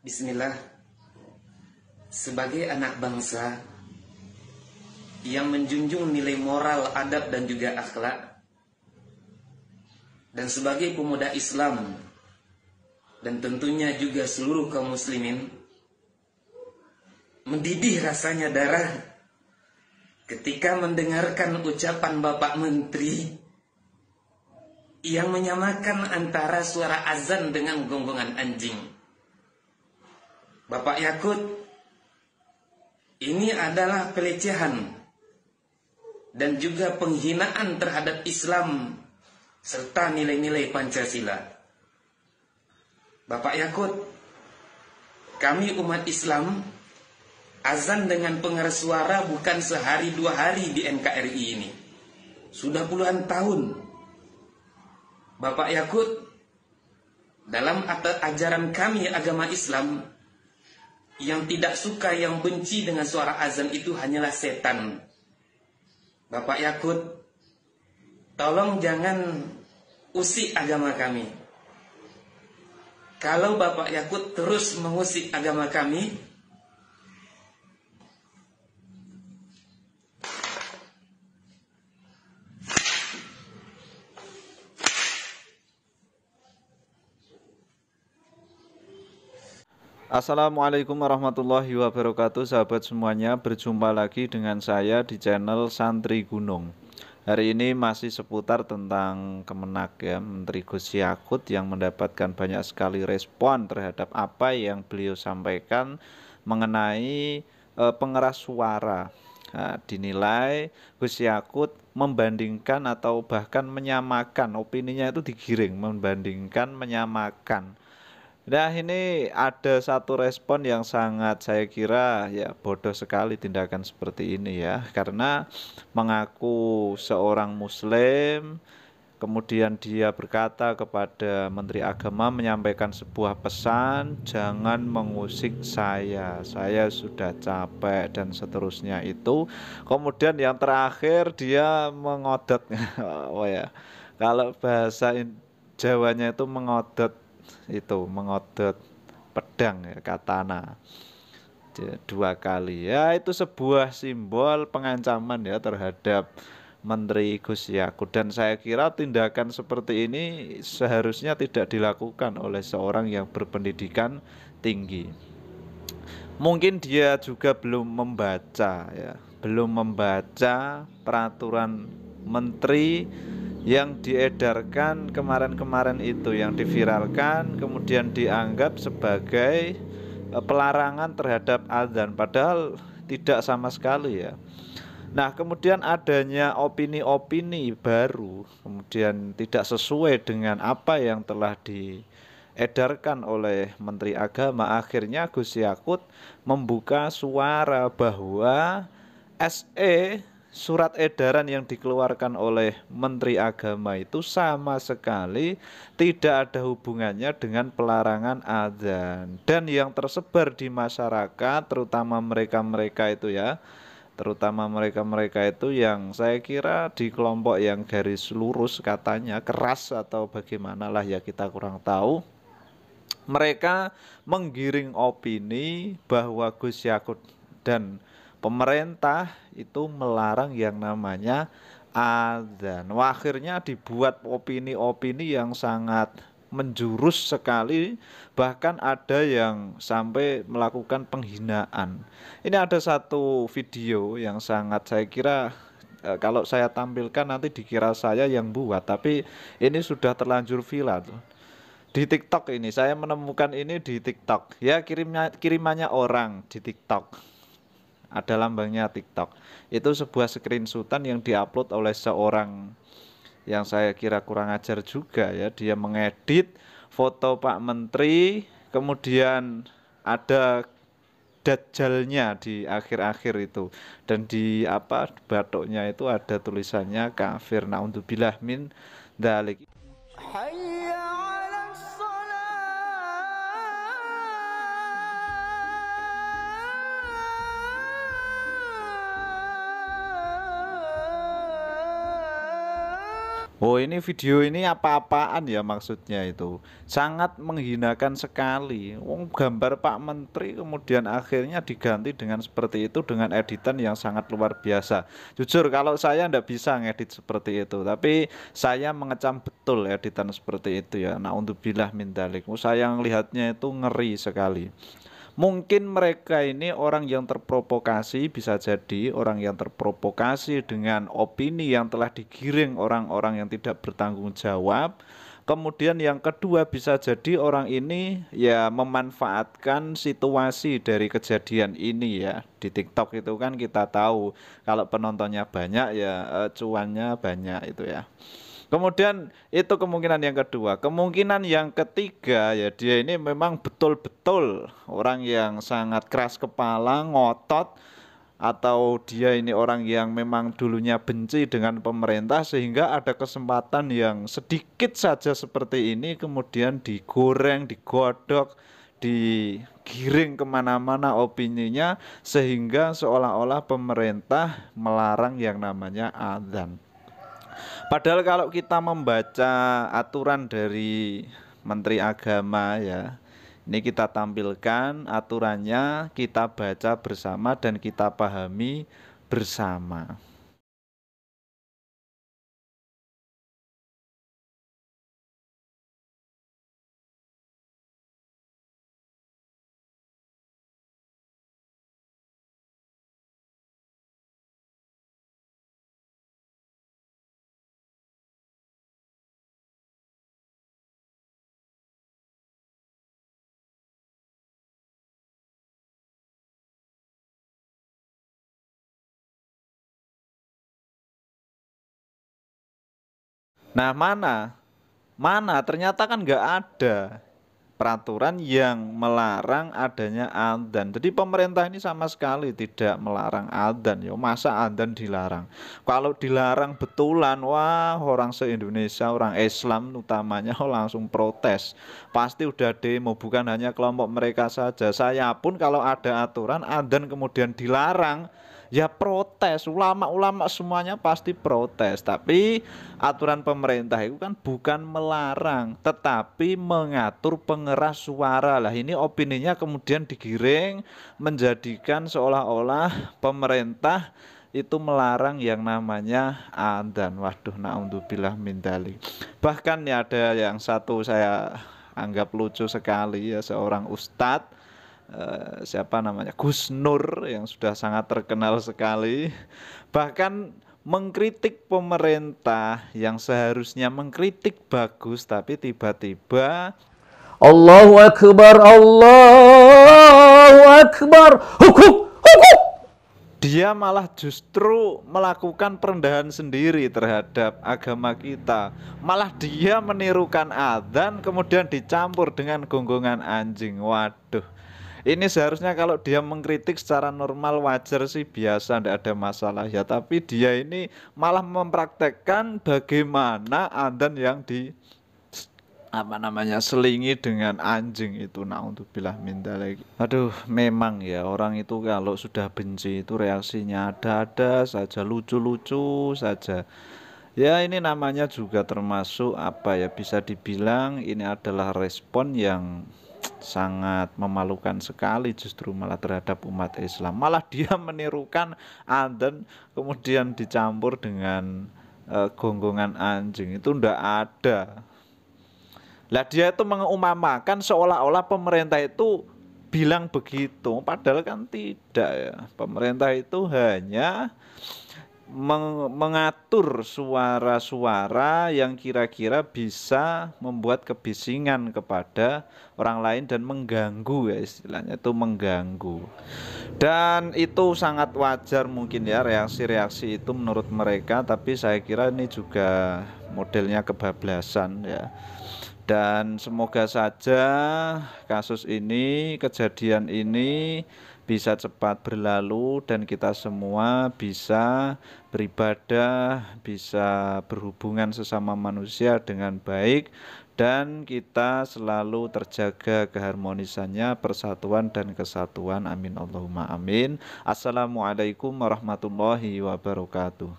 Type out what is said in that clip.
Bismillah. Sebagai anak bangsa yang menjunjung nilai moral, adab dan juga akhlak, dan sebagai pemuda Islam, dan tentunya juga seluruh kaum muslimin, mendidih rasanya darah ketika mendengarkan ucapan Bapak Menteri yang menyamakan antara suara azan dengan gonggongan anjing. Bapak Yakut, ini adalah pelecehan dan juga penghinaan terhadap Islam serta nilai-nilai Pancasila. Bapak Yakut, kami umat Islam azan dengan pengeras suara bukan sehari dua hari di NKRI ini. Sudah puluhan tahun. Bapak Yakut, dalam ajaran kami agama Islam, yang tidak suka, yang benci dengan suara azan itu hanyalah setan. Bapak Yakut, tolong jangan usik agama kami. Kalau Bapak Yakut terus mengusik agama kami, Assalamualaikum warahmatullahi wabarakatuh, sahabat semuanya. Berjumpa lagi dengan saya di channel Santri Gunung. Hari ini masih seputar tentang Kemenak ya, Menteri Gus Yakut yang mendapatkan banyak sekali respon terhadap apa yang beliau sampaikan mengenai pengeras suara. Nah, dinilai Gus Yakut membandingkan atau bahkan menyamakan, opininya itu digiring, membandingkan, menyamakan. Nah, ini ada satu respon yang sangat saya kira ya bodoh sekali tindakan seperti ini ya, karena mengaku seorang muslim, kemudian dia berkata kepada Menteri Agama, menyampaikan sebuah pesan, jangan mengusik saya sudah capek dan seterusnya itu. Kemudian yang terakhir dia mengodot oh ya, kalau bahasa Jawanya itu mengodot, pedang ya, katana dua kali ya. Itu sebuah simbol pengancaman ya terhadap Menteri Gus Yakut, dan saya kira tindakan seperti ini seharusnya tidak dilakukan oleh seorang yang berpendidikan tinggi. Mungkin dia juga belum membaca peraturan menteri yang diedarkan kemarin-kemarin itu, yang diviralkan kemudian dianggap sebagai pelarangan terhadap azan, padahal tidak sama sekali ya. Nah, kemudian adanya opini-opini baru, kemudian tidak sesuai dengan apa yang telah diedarkan oleh Menteri Agama, akhirnya Gus Yakut membuka suara bahwa surat edaran yang dikeluarkan oleh Menteri Agama itu sama sekali tidak ada hubungannya dengan pelarangan azan. Dan yang tersebar di masyarakat, terutama mereka-mereka itu yang saya kira di kelompok yang garis lurus, katanya keras atau bagaimanalah ya, kita kurang tahu. Mereka menggiring opini bahwa Gus Yakut dan pemerintah itu melarang yang namanya azan. Wah, akhirnya dibuat opini-opini yang sangat menjurus sekali, bahkan ada yang sampai melakukan penghinaan. Ini ada satu video yang sangat saya kira kalau saya tampilkan nanti dikira saya yang buat, tapi ini sudah terlanjur viral di TikTok. Ini saya menemukan ini di TikTok ya, kirimannya orang di TikTok, ada lambangnya TikTok. Itu sebuah screenshotan yang diupload oleh seorang yang saya kira kurang ajar juga ya. Dia mengedit foto Pak Menteri, kemudian ada dajjalnya di akhir-akhir itu, dan di batuknya itu ada tulisannya kafir, naudzubillah min dzalik. Oh, ini video ini apa-apaan ya maksudnya itu? Sangat menghinakan sekali. Wong gambar Pak Menteri kemudian akhirnya diganti dengan seperti itu dengan editan yang sangat luar biasa. Jujur kalau saya ndak bisa ngedit seperti itu, tapi saya mengecam betul editan seperti itu ya. Naudzubillah min dzalik. Saya ngelihatnya itu ngeri sekali. Mungkin mereka ini orang yang terprovokasi, bisa jadi orang yang terprovokasi dengan opini yang telah digiring orang-orang yang tidak bertanggung jawab. Kemudian yang kedua bisa jadi orang ini ya memanfaatkan situasi dari kejadian ini ya. Di TikTok itu kan kita tahu kalau penontonnya banyak ya cuannya banyak itu ya. Kemudian itu kemungkinan yang kedua. Kemungkinan yang ketiga ya dia ini memang betul-betul orang yang sangat keras kepala, ngotot, atau dia ini orang yang memang dulunya benci dengan pemerintah sehingga ada kesempatan yang sedikit saja seperti ini kemudian digoreng, digodok, digiring kemana-mana opininya sehingga seolah-olah pemerintah melarang yang namanya adzan. Padahal kalau kita membaca aturan dari Menteri Agama ya, ini kita tampilkan aturannya, kita baca bersama dan kita pahami bersama. Nah, mana? Mana? Ternyata kan nggak ada peraturan yang melarang adanya adzan. Jadi pemerintah ini sama sekali tidak melarang adzan. Yo, masa adzan dilarang? Kalau dilarang betulan, wah orang se-Indonesia, orang Islam utamanya langsung protes. Pasti udah demo, bukan hanya kelompok mereka saja. Saya pun kalau ada aturan adzan kemudian dilarang, ya protes, ulama-ulama semuanya pasti protes. Tapi aturan pemerintah itu kan bukan melarang, tetapi mengatur pengeras suara. Lah ini opininya kemudian digiring menjadikan seolah-olah pemerintah itu melarang yang namanya adzan. Waduh, naudzubillah min dzalik. Bahkan ya ada yang satu saya anggap lucu sekali ya, seorang ustadz siapa namanya, Gus Nur, yang sudah sangat terkenal sekali, bahkan mengkritik pemerintah yang seharusnya mengkritik bagus, tapi tiba-tiba Allahu Akbar, Allahu Akbar, hukum, hukum. dia malah justru melakukan perendahan sendiri terhadap agama kita. Malah dia menirukan adzan kemudian dicampur dengan gonggongan anjing. Waduh. Ini seharusnya kalau dia mengkritik secara normal wajar sih, biasa, tidak ada masalah ya. Tapi dia ini malah mempraktekkan bagaimana adzan yang di apa namanya selingi dengan anjing itu, naudzubillah min dzalik. Aduh, memang ya orang itu kalau sudah benci itu reaksinya ada-ada saja, lucu-lucu saja. Ya ini namanya juga termasuk apa ya, bisa dibilang ini adalah respon yang sangat memalukan sekali justru malah terhadap umat Islam. Malah dia menirukan adzan kemudian dicampur dengan gonggongan anjing, itu ndak ada. Lah dia itu mengumamakan seolah-olah pemerintah itu bilang begitu, padahal kan tidak ya. Pemerintah itu hanya mengatur suara-suara yang kira-kira bisa membuat kebisingan kepada orang lain dan mengganggu ya, istilahnya itu mengganggu. Dan itu sangat wajar mungkin ya reaksi-reaksi itu menurut mereka, tapi saya kira ini juga modelnya kebablasan ya. Dan semoga saja kasus ini, kejadian ini bisa cepat berlalu dan kita semua bisa beribadah, bisa berhubungan sesama manusia dengan baik, dan kita selalu terjaga keharmonisannya, persatuan dan kesatuan. Amin Allahumma amin. Assalamualaikum warahmatullahi wabarakatuh.